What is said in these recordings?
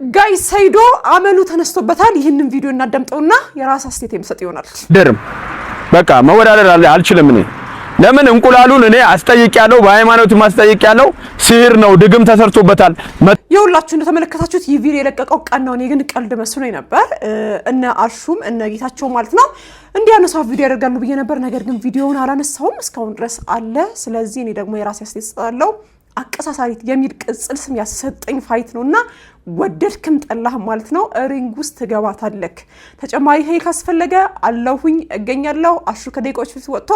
ጋይስ ሰይዶ አመሉ ተነስቶበታል። ይሄንን ቪዲዮ እናዳምጠውና የራስ አስተያየት የምሰጥ ይሆናል። ደርም በቃ መወዳደር አልችልም እኔ ለምን እንቁላሉን እኔ አስጠይቂያለሁ በሃይማኖት ማስጠይቂያለሁ ሲህር ነው ድግም ተሰርቶበታል። የሁላችሁ እንደተመለከታችሁት ይህ ቪዲዮ የለቀቀው ቀን ነው። እኔ ግን ቀልድ መስሎኝ ነበር። እነ አሹም እነ ጌታቸው ማለት ነው እንዲያነሳው ቪዲዮ ያደርጋሉ ብዬ ነበር። ነገር ግን ቪዲዮውን አላነሳውም እስካሁን ድረስ አለ። ስለዚህ እኔ ደግሞ የራስ አስተያየት እሰጣለሁ። አቀሳሳሪት የሚል ቅጽል ስም ያሰጠኝ ፋይት ነውና ወደድክም ጠላህ ማለት ነው ሪንግ ውስጥ ትገባታለህ። ተጨማሪ ሄይ ካስፈለገ አለሁኝ እገኛለሁ። አሹ ከደቂቃዎች በፊት ወጥቶ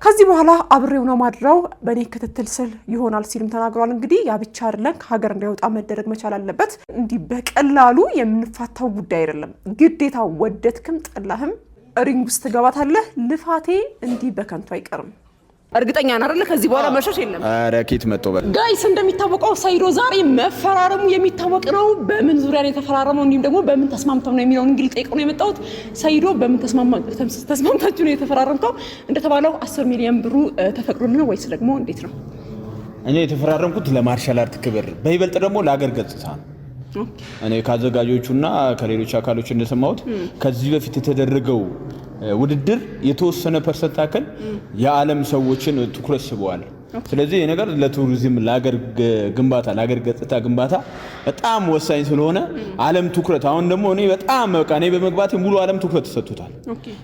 ከዚህ በኋላ አብሬው ነው ማድረው በኔ ክትትል ስል ይሆናል ሲልም ተናግሯል። እንግዲህ ያ ብቻ አይደለም ከሀገር እንዳይወጣ መደረግ መቻል አለበት። እንዲህ በቀላሉ የምንፋታው ጉዳይ አይደለም። ግዴታ ወደድክም ጠላህም ሪንግ ውስጥ ትገባታለህ። ልፋቴ እንዲህ በከንቱ አይቀርም። እርግጠኛ ነኝ አይደል? ከዚህ በኋላ መሸሽ የለም። አረ ኬት መጥቶ ጋይስ እንደሚታወቀው ሰይዶ ዛሬ መፈራረሙ የሚታወቅ ነው። በምን ዙሪያ ነው የተፈራረመው እንዲሁም ደግሞ በምን ተስማምተው ነው የሚለውን እንግዲህ ጠይቀው ነው የመጣሁት። ሰይዶ በምን ተስማምታችሁ ነው የተፈራረምከው? እንደተባለው 10 ሚሊዮን ብሩ ተፈቅዶልህ ነው ወይስ ደግሞ እንዴት ነው? እኔ የተፈራረምኩት ለማርሻል አርት ክብር በይበልጥ ደግሞ ለሀገር ገጽታ ነው። እኔ ካዘጋጆቹና ከሌሎች አካሎች እንደሰማሁት ከዚህ በፊት የተደረገው ውድድር የተወሰነ ፐርሰንት አከል የዓለም ሰዎችን ትኩረት ስበዋል። ስለዚህ ይሄ ነገር ለቱሪዝም ለሀገር ግንባታ ለሀገር ገጽታ ግንባታ በጣም ወሳኝ ስለሆነ ዓለም ትኩረት አሁን ደግሞ እኔ በጣም በቃ እኔ በመግባቴ ሙሉ ዓለም ትኩረት ተሰጥቷል።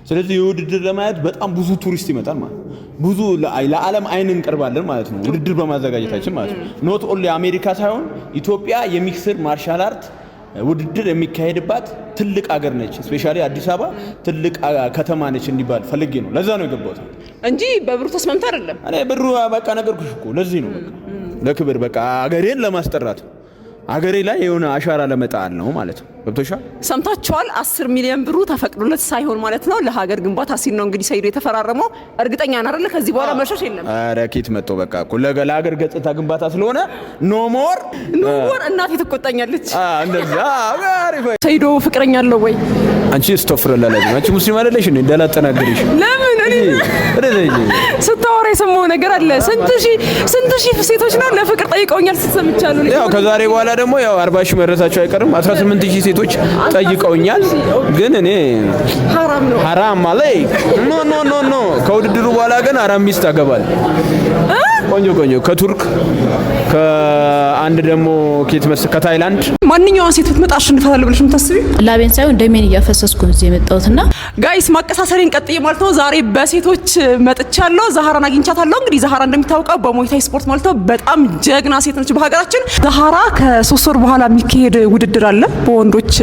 ስለዚህ የውድድር ለማየት በጣም ብዙ ቱሪስት ይመጣል ማለት ብዙ ለዓለም አይን እንቀርባለን ማለት ነው ውድድር በማዘጋጀታችን ማለት ነው። ኖት ኦንሊ አሜሪካ ሳይሆን ኢትዮጵያ የሚክስድ ማርሻል አርት ውድድር የሚካሄድባት ትልቅ ሀገር ነች። ስፔሻሊ አዲስ አበባ ትልቅ ከተማ ነች እንዲባል ፈልጌ ነው። ለዛ ነው የገባሁት እንጂ በብሩ ተስማምታ አይደለም። እኔ ብሩ በቃ ነገርኩሽ እኮ ለዚህ ነው በቃ ለክብር በቃ ሀገሬን ለማስጠራት ሀገሬ ላይ የሆነ አሻራ ለመጣል ነው ማለት ነው። ገብቶሻል? ሰምታችኋል። 10 ሚሊዮን ብሩ ተፈቅዶለት ሳይሆን ማለት ነው ለሀገር ግንባታ ሲል ነው እንግዲህ ሰይዶ የተፈራረመው። እርግጠኛ ነኝ አይደል? ከዚህ በኋላ መሸሽ የለም። አረ ኬት መጥቶ በቃ ለሀገር ገጽታ ግንባታ ስለሆነ ኖ ሞር እናቴ ትቆጣኛለች። እንደዛ አሪፍ። ሰይዶ ፍቅረኛ አለው ወይ? አንቺ ስተፍረላላ አንቺ ሙስሊም አይደለሽ እንዴ? እንዳላጠናገርሽ ለምን እኔ ስታወራ የሰማው ነገር አለ። ስንት ሺህ ሴቶች ነው ለፍቅር ጠይቀውኛል ስትሰምቻለሁ። ያው ከዛሬ በኋላ ደግሞ ያው 40 ሺህ መረሳቸው አይቀርም። 18000 ሴቶች ጠይቀውኛል። ግን እኔ ሐራም ማለት ኖ ከውድድሩ በኋላ ግን አራም ሚስት አገባል። ቆንጆ ከቱርክ ከአንድ ደግሞ ከታይላንድ ማንኛውም ሴት ብትመጣ አሸንፋታለሁ ብለሽ የምታስቢ? ላቤን ሳይሆን እንደምን እያፈሰስኩ እዚህ የመጣሁትና ጋይስ ማቀሳሰሪን ቀጥዬ ማለት ነው ዛሬ በሴቶች መጥቻለሁ። ዛሃራን አግኝቻታለሁ። እንግዲህ ዛሃራ እንደሚታወቀው በሙይታይ ስፖርት ማለት ነው በጣም ጀግና ሴት ነች በሀገራችን። ዛሃራ ከ3 ወር በኋላ የሚካሄድ ውድድር አለ። በወንዶች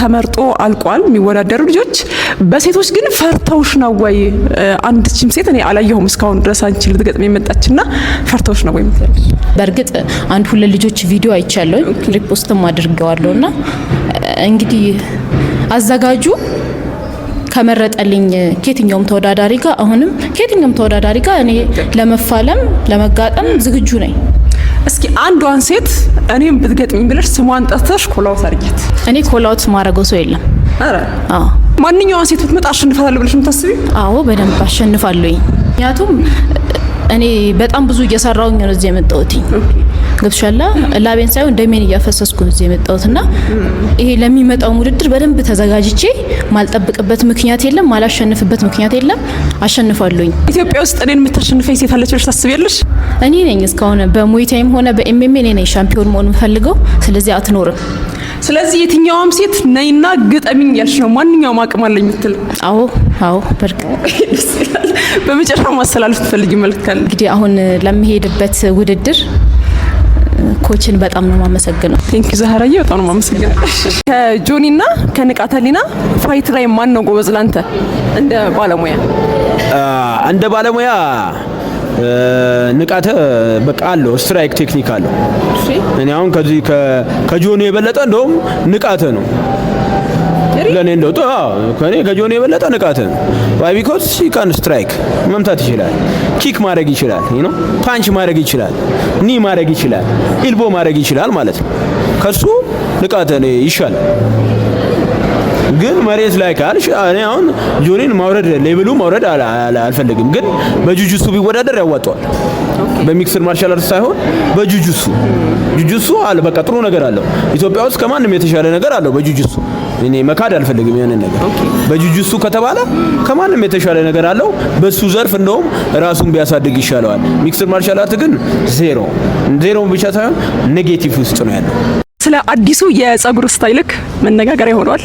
ተመርጦ አልቋል የሚወዳደሩ ልጆች። በሴቶች ግን ፈርተውሽ ነው ወይ? አንድችም ሴት እኔ አላየሁም እስካሁን ድረስ አንቺ ልትገጥም የመጣችና ፈርተውሽ ነው ወይ የምትላለሽ? በእርግጥ አንድ ሁለት ልጆች ቪዲዮ አይቻለሁ ሪፖስትም አድርገዋለሁና እንግዲህ አዘጋጁ ከመረጠልኝ ከየትኛውም ተወዳዳሪ ጋር አሁንም ከየትኛውም ተወዳዳሪ ጋር እኔ ለመፋለም ለመጋጠም ዝግጁ ነኝ። እስኪ አንዷን ሴት እኔም ብትገጥሚኝ ብለሽ ስሟን ጠርተሽ ኮላውት አድርጊያት። እኔ ኮላውት ማረገው ሰው የለም። አረ ማንኛውም ሴት ብትመጣ አሸንፋታለሁ ብለሽ የምታስቢ? አዎ በደንብ አሸንፋለሁኝ። ምክንያቱም እኔ በጣም ብዙ እየሰራሁኝ ነው እዚህ የመጣሁት። ገብሻላ ላቤን ሳይሆን እንደምን እያፈሰስኩ እዚህ የመጣሁትና ይሄ ለሚመጣው ውድድር በደንብ ተዘጋጅቼ ማልጠብቅበት ምክንያት የለም፣ ማላሸንፍበት ምክንያት የለም። አሸንፋለሁኝ። ኢትዮጵያ ውስጥ እኔን የምታሸንፈኝ ሴት አለች ብለሽ ታስቢያለሽ? እኔ ነኝ እስካሁን በሙይታይም ሆነ በኤምኤምኤ እኔ ነኝ ሻምፒዮን መሆን የምፈልገው። ስለዚህ አትኖርም። ስለዚህ የትኛውም ሴት ነይና ግጠሚኝ ያልሽ ነው ማንኛውም አቅም አለኝ የምትል? አዎ በርግጥ በመጨረሻ ማስተላለፍ ትፈልጊ መልእክት ካለ? እንግዲህ አሁን ለምሄድበት ውድድር ኮችን በጣም ነው ማመሰግነው። ቴንክ ዩ ዛህራዬ በጣም ነው ማመሰግነው። ከጆኒና ከንቃተ ህሊና ፋይት ላይ ማን ነው ጎበዝ ላንተ እንደ ባለሙያ? እንደ ባለሙያ ንቃተ በቃ አለው ስትራይክ ቴክኒክ አለው። እኔ አሁን ከዚህ ከጆኒ የበለጠ እንደውም ንቃተ ነው ለኔ እንደው ከኔ ከጆኒ የበለጠ ንቃተ ነው። ዋይ ቢኮዝ ሺ ካን ስትራይክ መምታት ይችላል፣ ኪክ ማድረግ ይችላል፣ ፓንች ማድረግ ይችላል፣ ኒ ማድረግ ይችላል፣ ኢልቦ ማድረግ ይችላል ማለት ነው። ከሱ ንቃተ ነው ይሻላል። ግን መሬት ላይ ካልሽ እኔ አሁን ጆኒን ማውረድ ሌቭሉ ማውረድ አልፈልግም፣ ግን በጁጁሱ ቢወዳደር ያዋጣዋል። በሚክስድ ማርሻል አርት ሳይሆን በጁጁሱ አለ በቃ ጥሩ ነገር አለው። ኢትዮጵያ ውስጥ ከማንም የተሻለ ነገር አለው በጁጁሱ። እኔ መካድ አልፈልግም ያንን ነገር። በጁጁሱ ከተባለ ከማንም የተሻለ ነገር አለው። በሱ ዘርፍ እንደውም ራሱን ቢያሳድግ ይሻለዋል። ሚክስድ ማርሻል አርት ግን ዜሮ ብቻ ሳይሆን ኔጌቲቭ ውስጥ ነው ያለው። ስለ አዲሱ የጸጉር ስታይልክ መነጋገሪያ ሆኗል።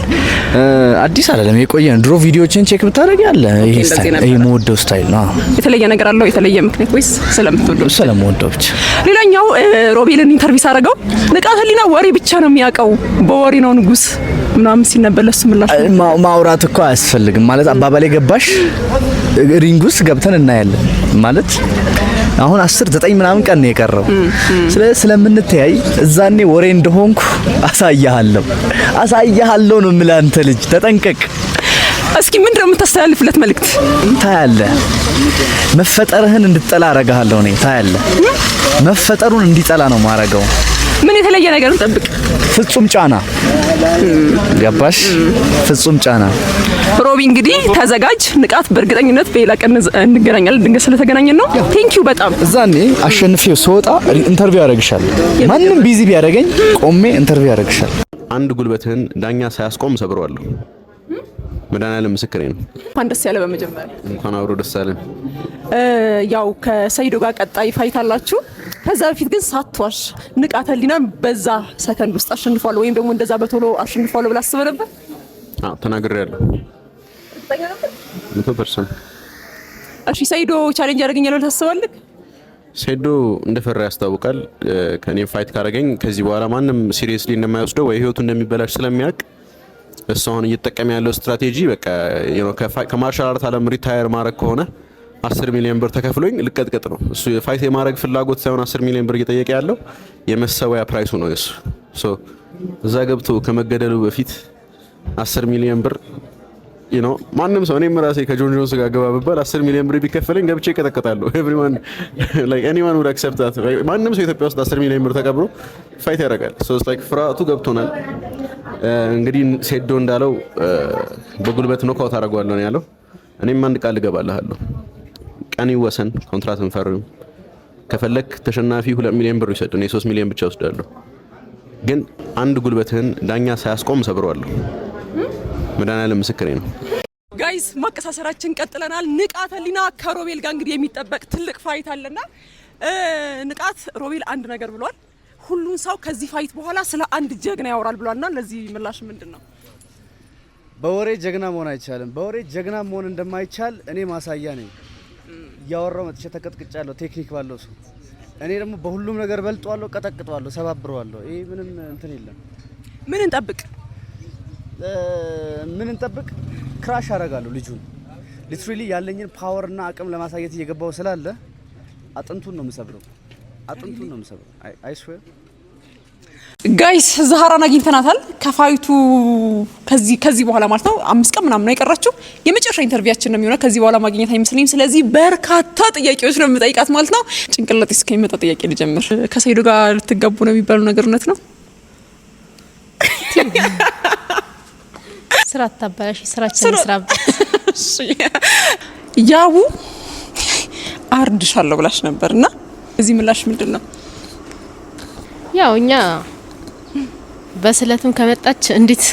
አዲስ አይደለም የቆየ ድሮ ቪዲዮችን ቼክ ብታደርግ ያለ ይሄ ስታይል ይሄ ሞደው ስታይል ነው። የተለየ ነገር አለው? የተለየ ምክንያት ወይስ ስለምትወደው ብቻ? ሌላኛው ሮቤልን ኢንተርቪው አደረገው ንቃተ ህሊና ወሬ ብቻ ነው የሚያውቀው፣ በወሬ ነው ንጉስ ምናምን ሲነበለስ ምላሽ ማውራት እኮ አያስፈልግም ማለት አባባሌ ገባሽ? ሪንጉስ ገብተን እናያለን ማለት አሁን 10-9 ምናምን ቀን ነው የቀረው። ስለምንተያይ እዛኔ ወሬ እንደሆንኩ አሳያለሁ ነው የምልህ። አንተ ልጅ ተጠንቀቅ። እስኪ ምንድነው የምታስተላልፍለት መልእክት? ታያለህ፣ መፈጠርህን እንድትጠላ አረጋለሁ እኔ። ታያለህ፣ መፈጠሩን እንዲጠላ ነው ማረገው። ምን የተለየ ነገር እንጠብቅ? ፍጹም ጫና ገባሽ? ፍጹም ጫና። ሮቢ እንግዲህ ተዘጋጅ። ንቃት በእርግጠኝነት በሌላ ቀን እንገናኛለን። ድንገት ስለተገናኘን ነው። ቴንኪው በጣም። እዛኔ አሸንፌው ስወጣ ኢንተርቪው ያደርግሻለሁ። ማንም ቢዚ ቢያደርገኝ ቆሜ ኢንተርቪው ያደርግሻለሁ። አንድ ጉልበትህን ዳኛ ሳያስቆም ሰብረዋለሁ። መድኃኒዓለም ምስክሬ ነው። እንኳን ደስ ያለ። በመጀመሪያ እንኳን አብሮ ደስ አለን። ያው ከሰይዶ ጋር ቀጣይ ፋይት አላችሁ። ከዛ በፊት ግን ሳትዋሽ ንቃተ ህሊናን በዛ ሰከንድ ውስጥ አሸንፏል ወይም ደግሞ እንደዛ በቶሎ አሸንፏል ብላ አስበህ ነበር? አዎ ተናግሬያለሁ። 100%። እሺ ሰይዶ ቻሌንጅ ያደርገኛል ብለህ ታስባለህ? ሰይዶ እንደፈራ ያስታውቃል። ከኔ ፋይት ካደረገኝ ከዚህ በኋላ ማንም ሲሪየስሊ እንደማይወስደው ወይ ህይወቱ እንደሚበላሽ ስለሚያውቅ እሱ አሁን እየተጠቀመ ያለው ስትራቴጂ በቃ ከማርሻል አርት ዓለም ሪታየር ማድረግ ከሆነ 10 ሚሊዮን ብር ተከፍሎኝ ልቀጥቀጥ ነው። እሱ ፋይት የማድረግ ፍላጎት ሳይሆን 10 ሚሊዮን ብር እየጠየቀ ያለው የመሰወያ ፕራይሱ ነው እሱ። እዛ ገብቶ ከመገደሉ በፊት 10 ሚሊዮን ብር ማንም ሰው እኔም ራሴ ከጆን ጆንስ ጋር ገባ ብባል 10 ሚሊዮን ብር ቢከፈለኝ ገብቼ እቀጠቀጣለሁ። ኤቭሪዋን ላይክ ኤኒዋን ውድ አክሰፕት ዳት። ማንም ሰው ኢትዮጵያ ውስጥ 10 ሚሊዮን ብር ተቀብሎ ፋይት ያደርጋል። ላይክ ፍርሃቱ ገብቶናል። እንግዲህ ሴዶ እንዳለው በጉልበት ኖካውት አደርገዋለሁ ነው ያለው። እኔም አንድ ቃል እገባልሃለሁ። ቀን ይወሰን፣ ኮንትራት እንፈርም። ከፈለክ ተሸናፊ 2 ሚሊዮን ብር ይሰጥ፣ እኔ 3 ሚሊዮን ብቻ ወስዳለሁ። ግን አንድ ጉልበትህን ዳኛ ሳያስቆም ሰብረዋለሁ። መድኃኒዓለም ምስክሬ ነው። ጋይስ ማቀሳሰራችን ቀጥለናል። ንቃተ ህሊና ከሮቤል ጋር እንግዲህ የሚጠበቅ ትልቅ ፋይት አለና ንቃት ሮቤል አንድ ነገር ብሏል። ሁሉን ሰው ከዚህ ፋይት በኋላ ስለ አንድ ጀግና ያወራል ብሏልና ለዚህ ምላሽ ምንድነው? በወሬ ጀግና መሆን አይቻልም። በወሬ ጀግና መሆን እንደማይቻል እኔ ማሳያ ነኝ። ያወራው መጥቼ ተቀጥቅጫለሁ ቴክኒክ ባለው ሰው። እኔ ደግሞ በሁሉም ነገር በልጧለሁ፣ ቀጠቅጧለሁ፣ ሰባብረዋለሁ። ይሄ ምንም እንትን የለም። ምን እንጠብቅ? ክራሽ አደርጋለሁ ልጁን። ሊትራሊ ያለኝን ፓወር እና አቅም ለማሳየት እየገባው ስላለ አጥንቱን ነው የምሰብረው። አይ ስዌር ጋይስ ዛህራን አግኝተናታል። ከፋይቱ ከዚህ በኋላ ማለት ነው 5 ቀን ምናምን ነው የቀራችሁ። የመጨረሻ ኢንተርቪያችን ነው የሚሆነው። ከዚህ በኋላ ማግኘት አይመስለኝም። ስለዚህ በርካታ ጥያቄዎች ነው የምጠይቃት ማለት ነው። ጭንቅላት እስከሚመጣ ጥያቄ ልጀምር። ከሰይዶ ጋር ልትጋቡ ነው የሚባለው ነገር እውነት ነው? ስራ አታበላሽ፣ ስራችን ስራበት። ያቡ አርድሻለሁ ብላሽ ነበርና እዚህ ምላሽ ምንድነው? ያው እኛ በስለቱም ከመጣች እንዴት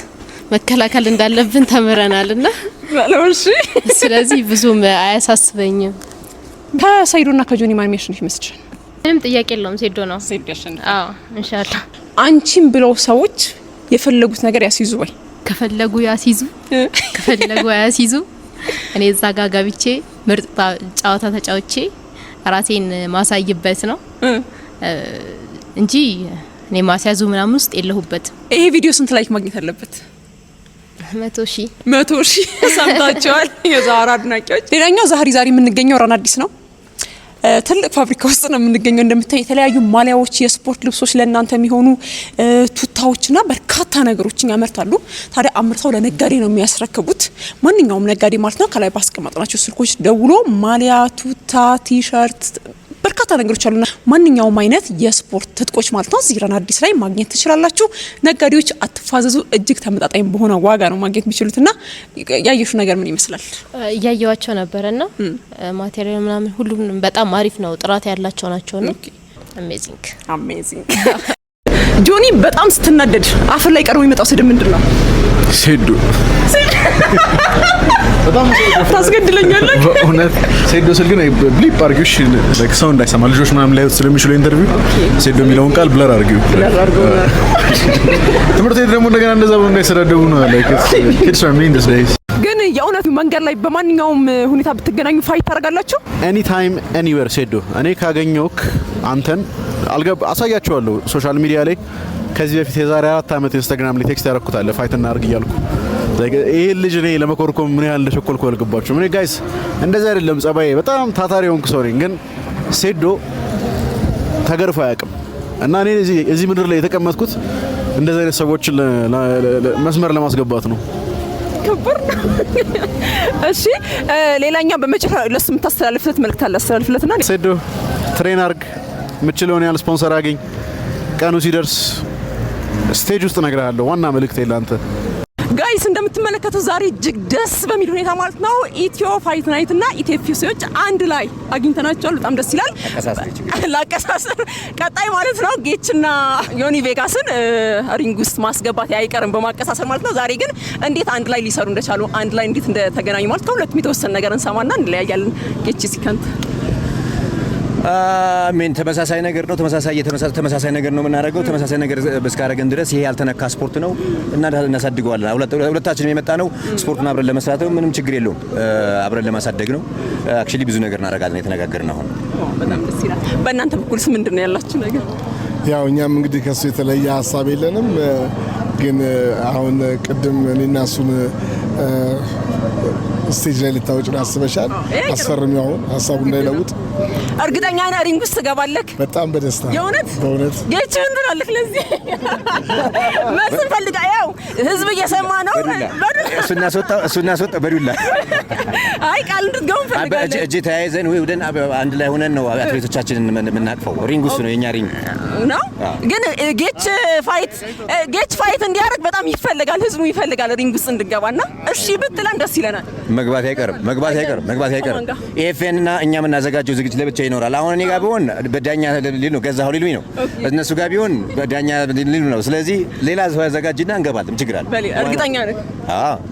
መከላከል እንዳለብን ተምረናልና ባለውሽ። ስለዚህ ብዙም አያሳስበኝም። ከሰይዶና ከጆኒ ማን የሚያሸንፍ ይመስልሻል? ምንም ጥያቄ የለውም። ሰይዶ ነው። ሰይዶ ያሸንፍ። አዎ ኢንሻአላህ። አንቺም ብለው ሰዎች የፈለጉት ነገር ያስይዙ ወይ? ከፈለጉ ያስይዙ፣ ከፈለጉ ያስይዙ። እኔ እዛ ጋር ገብቼ ምርጥ ጨዋታ ተጫውቼ ራሴን ማሳይበት ነው እንጂ እኔ ማስያዙ ምናምን ውስጥ የለሁበት። ይሄ ቪዲዮ ስንት ላይክ ማግኘት አለበት? 100,000 ሰምታችኋል የዛህራ አድናቂዎች። ሌላኛው ዛሬ የምንገኘው ራን አዲስ ነው። ትልቅ ፋብሪካ ውስጥ ነው የምንገኘው። እንደምታይ የተለያዩ ማሊያዎች፣ የስፖርት ልብሶች፣ ለእናንተ የሚሆኑ ቱታዎችና በርካታ ነገሮችን ያመርታሉ። ታዲያ አምርተው ለነጋዴ ነው የሚያስረክቡት። ማንኛውም ነጋዴ ማለት ነው ከላይ ባስቀመጥናቸው ስልኮች ደውሎ ማሊያ፣ ቱታ፣ ቲሸርት በርካታ ነገሮች አሉና ማንኛውም አይነት የስፖርት ትጥቆች ማለት ነው እዚህ ረን አዲስ ላይ ማግኘት ትችላላችሁ። ነጋዴዎች አትፋዘዙ፣ እጅግ ተመጣጣኝ በሆነ ዋጋ ነው ማግኘት የሚችሉትና ያየሹ ነገር ምን ይመስላል? እያየዋቸው ነበርና ማቴሪያል ምናምን ሁሉም በጣም አሪፍ ነው፣ ጥራት ያላቸው ናቸውና አሜዚንግ። ጆኒ በጣም ስትናደድ አፍር ላይ ቀርቦ የሚመጣው ስድብ ምንድን ነው? ሴዶ በጣም ታስገድለኛለህ በእውነት ሴዶ ስል ግን ብሊፕ አርጊውሽ ላይክ ሰው እንዳይሰማ ልጆች ምናምን ላይ ስለሚችሉ ኢንተርቪው ሴዶ የሚለውን ቃል ብለር አርጊው። ትምህርት ቤት ደግሞ እንደገና እንደዛ ብሎ እንዳይሰዳደቡ ነው ላይክ kids are mean these days። ግን የእውነት መንገድ ላይ በማንኛውም ሁኔታ ብትገናኙ ፋይት ታደርጋላችሁ? ኤኒ ታይም ኤኒዌር ሴዶ እኔ ካገኘውክ አንተን አሳያቸዋለሁ ሶሻል ሚዲያ ላይ ከዚህ በፊት የዛሬ 4 ዓመት ኢንስታግራም ላይ ቴክስት ያረኩታል ፋይት እናርግ እያልኩ ይሄ ልጅ እኔ ለመኮርኮም ምን ያህል እንደሸኮልኩ አልገባችሁ። እኔ ጋይስ እንደዚህ አይደለም ጸባዬ፣ በጣም ታታሪ ሆንኩ ሶሪ። ግን ሴዶ ተገርፎ አያውቅም እና እኔ እዚህ ምድር ላይ የተቀመጥኩት እንደዚህ አይነት ሰዎችን መስመር ለማስገባት ነው። ከበር እሺ ሌላኛው በመጨረሻ ለሱ የምታስተላልፍለት መልእክት አለ? አስተላልፍለትና ሴዶ ትሬን አርግ፣ የምችለውን ያህል ስፖንሰር አገኝ፣ ቀኑ ሲደርስ ስቴጅ ውስጥ እነግርሃለሁ። ዋና መልእክቴ ለአንተ ጋይስ እንደምትመለከቱት ዛሬ እጅግ ደስ በሚል ሁኔታ ማለት ነው ኢትዮ ፋይት ናይት እና ኢትዮፒሲዎች አንድ ላይ አግኝተናቸዋል። በጣም ደስ ይላል። ላቀሳሰር ቀጣይ ማለት ነው ጌችና ዮኒ ቬጋስን ሪንግ ውስጥ ማስገባት አይቀርም በማቀሳሰር ማለት ነው። ዛሬ ግን እንዴት አንድ ላይ ሊሰሩ እንደቻሉ አንድ ላይ እንዴት እንደተገናኙ ማለት ከሁለቱም የተወሰነ ነገር እንሰማና እንለያያለን። ጌች ሲከንት ምን ተመሳሳይ ነገር ነው። ተመሳሳይ ነገር ነው የምናደርገው። ተመሳሳይ ነገር እስካደረገን ድረስ ይሄ ያልተነካ ስፖርት ነው እና እናሳድገዋለን። ሁለታችንም የመጣ ነው ስፖርቱን አብረን ለመስራት ነው። ምንም ችግር የለውም። አብረን ለማሳደግ ነው። አክቹሊ ብዙ ነገር እናደርጋለን የተነጋገርን። አሁን በጣም ደስ ይላል። በእናንተ በኩልስ ምንድነው ያላችሁ ነገር? ያው እኛም እንግዲህ ከሱ የተለየ ሀሳብ የለንም። ግን አሁን ቅድም እኔና እሱን ስቴጅ ላይ ልታወጭ አስበሻል። አስፈርሚው አሁን ሀሳቡ እንዳይለውጥ እርግጠኛ ነህ ሪንግ ውስጥ ትገባለህ? በጣም በደስታ በእውነት ጌች ምን ትላለህ? ለዚህ መስን ፈልጋ ያው ህዝብ እየሰማ ነው። እሱና ሶጣ በዱላ አይ ቃል እንድትገቡ ፈልጋለሁ። እጄ ተያይዘን ወይ ወደን አንድ ላይ ሆነን ነው አትሌቶቻችንን የምናቅፈው። ሪንግ ውስጥ ነው የኛ ሪንግ ነው። ግን ጌች ፋይት እንዲያደርግ በጣም ይፈልጋል፣ ህዝቡ ይፈልጋል ሪንግ ውስጥ እንድገባና እሺ ብትለን ደስ ይለናል። መግባት አይቀርም። ኤፍኤን እና እኛ የምናዘጋጀው ዝግጅት ለብቻ ይኖራል። አሁን እኔ ጋር ቢሆን በዳኛ ሊሉ ነው ገዛው ሊሉኝ ነው። እነሱ ጋር ቢሆን በዳኛ ሊሉ ነው። ስለዚህ ሌላ ሰው ያዘጋጅና እንገባለን። ችግር አለ? እርግጠኛ ነኝ። አዎ